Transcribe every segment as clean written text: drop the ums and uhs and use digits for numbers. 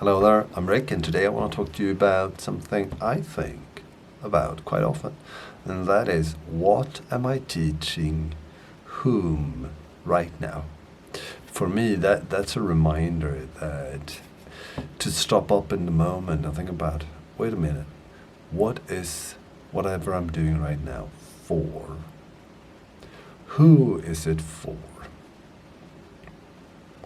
Hello there, I'm Rick, and today I want to talk to you about something I think about quite often, and that is, what am I teaching whom right now? For me, that's a reminder that to stop up in the moment and think about, wait a minute, what is whatever I'm doing right now for? Who is it for?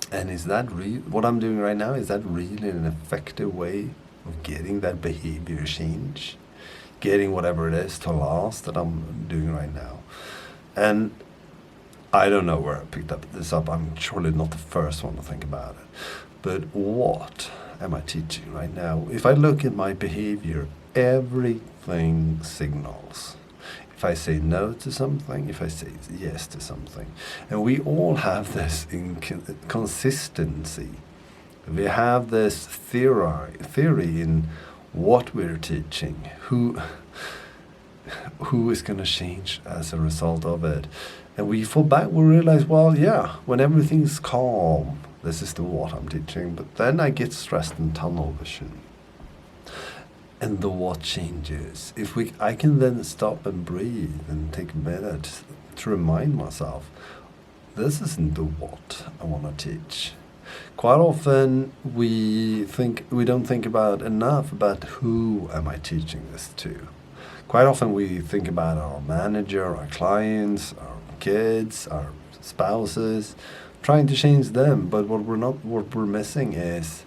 And is that what I'm doing right now, is that really an effective way of getting that behavior change? Getting whatever it is to last that I'm doing right now? And I don't know where I picked this up. I'm surely not the first one to think about it. But what am I teaching right now? If I look at my behavior, everything signals. If I say no to something, if I say yes to something. And we all have this inconsistency. We have this theory in what we're teaching, who is going to change as a result of it. And we fall back, we realize, well, yeah, when everything's calm, this is the what I'm teaching. But then I get stressed in tunnel vision. And the what changes. I can then stop and breathe and take a minute to remind myself, this isn't the what I want to teach. Quite often we don't think about enough about who am I teaching this to. Quite often we think about our manager, our clients, our kids, our spouses, trying to change them. But what we're missing is,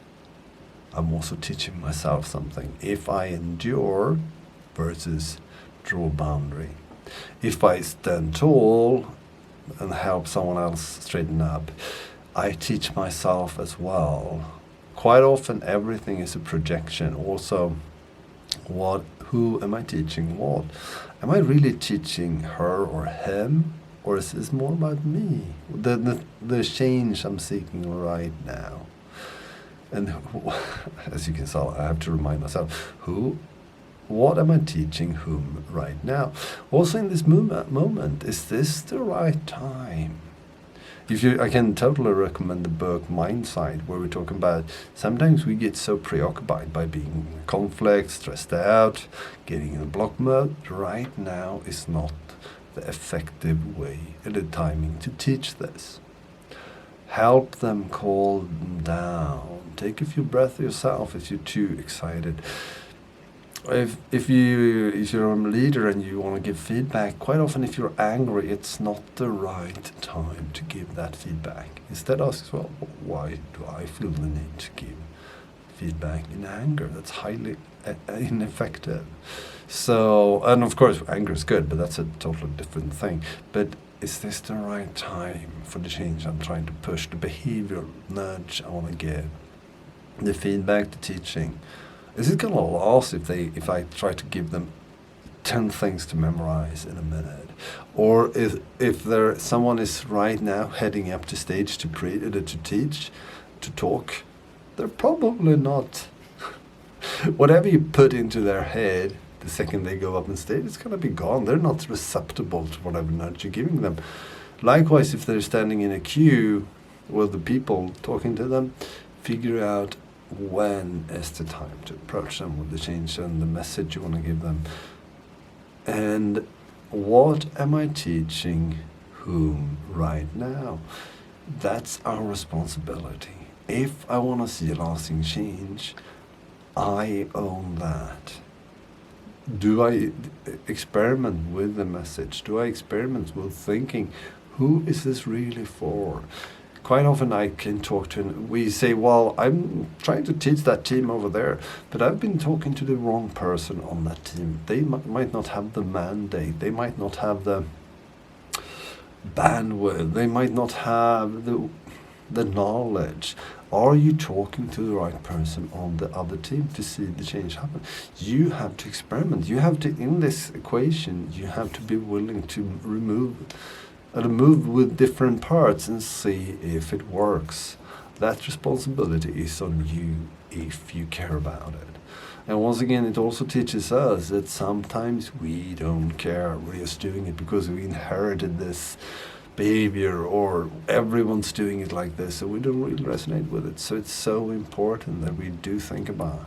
I'm also teaching myself something. If I endure versus draw a boundary. If I stand tall and help someone else straighten up, I teach myself as well. Quite often everything is a projection. Also, who am I teaching what? Am I really teaching her or him? Or is this more about me? The change I'm seeking right now. And as you can tell, I have to remind myself, what am I teaching whom right now? Also in this moment, is this the right time? I can totally recommend the book Mindsight, where we're talking about sometimes we get so preoccupied by being in conflict, stressed out, getting in a block mode. Right now is not the effective way and the timing to teach this. Help them calm down. Take a few breaths yourself if you're too excited. If you're a leader and you want to give feedback, quite often if you're angry, it's not the right time to give that feedback. Instead ask, well, why do I feel the need to give feedback in anger? That's highly ineffective. So, and of course anger is good, but that's a totally different thing. But is this the right time for the change I'm trying to push, the behavioral nudge I want to give, the feedback, the teaching? Is it going to last if I try to give them 10 things to memorize in a minute? Or if someone is right now heading up to stage to teach, to talk, they're probably not. Whatever you put into their head, the second they go up on stage, it's going to be gone. They're not receptible to whatever nudge you're giving them. Likewise, if they're standing in a queue with the people talking to them, figure out when is the time to approach them with the change and the message you want to give them. And what am I teaching whom right now? That's our responsibility. If I want to see a lasting change, I own that. Do I experiment with the message? Do I experiment with thinking, who is this really for? Quite often I can talk to, we say, well, I'm trying to teach that team over there, but I've been talking to the wrong person on that team. They might not have the mandate. They might not have the bandwidth. They might not have the knowledge. Are you talking to the right person on the other team to see the change happen? You have to experiment. You have to, in this equation, you have to be willing to move with different parts and see if it works. That responsibility is on you if you care about it. And once again, it also teaches us that sometimes we don't care. We're just doing it because we inherited this behavior, or everyone's doing it like this, so we don't really resonate with it. So it's so important that we do think about,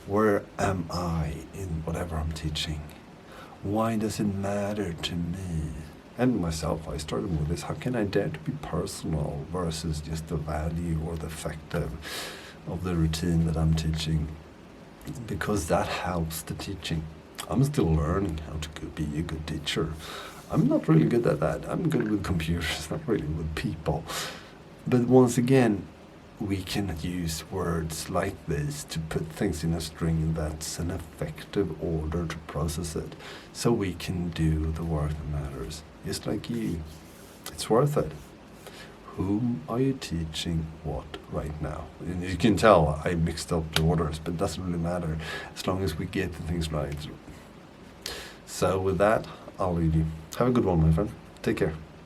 where am I in whatever I'm teaching? Why does it matter to me? And myself, I started with this: how can I dare to be personal versus just the value or the effect of the routine that I'm teaching? Because that helps the teaching. I'm still learning how to be a good teacher. I'm not really good at that. I'm good with computers, not really with people. But once again, we can use words like this to put things in a string that's an effective order to process it, so we can do the work that matters. Just like you. It's worth it. Whom are you teaching what right now? And you can tell I mixed up the orders, but it doesn't really matter as long as we get the things right. So with that, I'll leave you. Have a good one, my friend. Take care.